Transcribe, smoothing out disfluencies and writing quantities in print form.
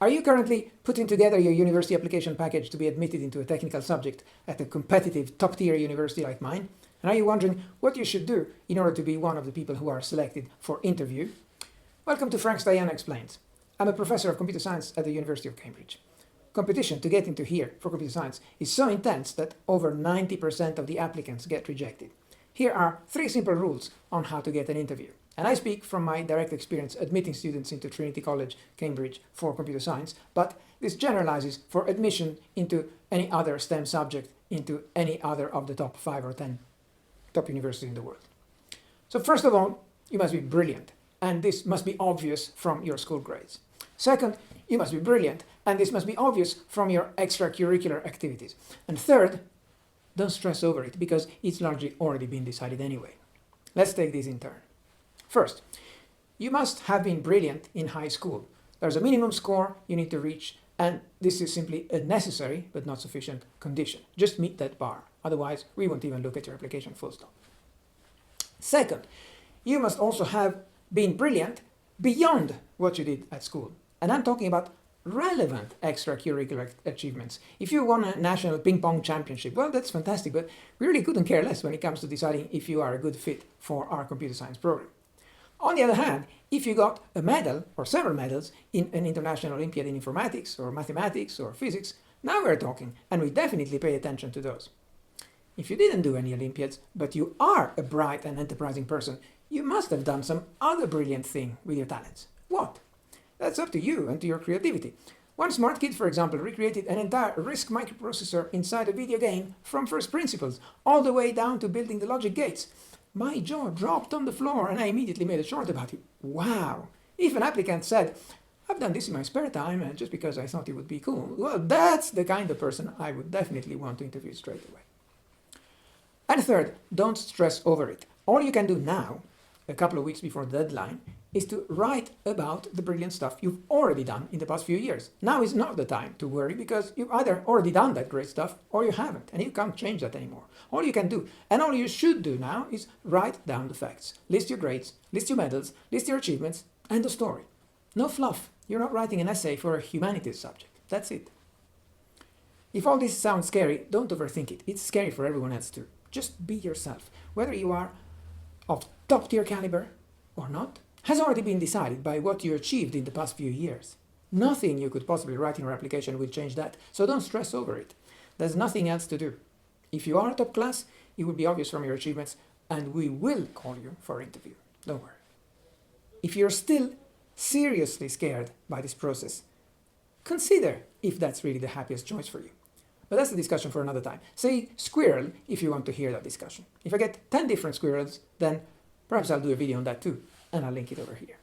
Are you currently putting together your university application package to be admitted into a technical subject at a competitive top-tier university like mine? And are you wondering what you should do in order to be one of the people who are selected for interview? Welcome to Frank's Diana Explains. I'm a professor of computer science at the University of Cambridge. Competition to get into here for computer science is so intense that over 90% of the applicants get rejected. Here are 3 simple rules on how to get an interview. And I speak from my direct experience admitting students into Trinity College, Cambridge for computer science, but this generalizes for admission into any other STEM subject into any other of the top 5 or 10 top universities in the world. So first of all, you must be brilliant, and this must be obvious from your school grades. Second, you must be brilliant, and this must be obvious from your extracurricular activities. And third, don't stress over it, because it's largely already been decided anyway. Let's take these in turn. First, you must have been brilliant in high school. There's a minimum score you need to reach, and this is simply a necessary but not sufficient condition. Just meet that bar, otherwise we won't even look at your application full stop. Second, you must also have been brilliant beyond what you did at school. And I'm talking about relevant extracurricular achievements. If you won a national ping pong championship, well, that's fantastic, but we really couldn't care less when it comes to deciding if you are a good fit for our computer science program. On the other hand, if you got a medal or several medals in an international Olympiad in informatics or mathematics or physics, now we're talking, and we definitely pay attention to those. If you didn't do any Olympiads, but you are a bright and enterprising person, you must have done some other brilliant thing with your talents. What? That's up to you and to your creativity. One smart kid, for example, recreated an entire RISC microprocessor inside a video game from first principles, all the way down to building the logic gates. My jaw dropped on the floor and I immediately made a short about it. Wow! If an applicant said, I've done this in my spare time and just because I thought it would be cool, well, that's the kind of person I would definitely want to interview straight away. And third, don't stress over it. All you can do now, a couple of weeks before the deadline, is to write about the brilliant stuff you've already done in the past few years. Now is not the time to worry because you've either already done that great stuff or you haven't, and you can't change that anymore. All you can do, and all you should do now, is write down the facts. List your grades, list your medals, list your achievements, and the story. No fluff. You're not writing an essay for a humanities subject. That's it. If all this sounds scary, don't overthink it. It's scary for everyone else too. Just be yourself. Whether you are of top-tier caliber or not, has already been decided by what you achieved in the past few years. Nothing you could possibly write in your application will change that, so don't stress over it. There's nothing else to do. If you are top class, it will be obvious from your achievements, and we will call you for interview. Don't worry. If you're still seriously scared by this process, consider if that's really the happiest choice for you. But that's a discussion for another time. Say squirrel if you want to hear that discussion. If I get 10 different squirrels, then perhaps I'll do a video on that too. And I'll link it over here.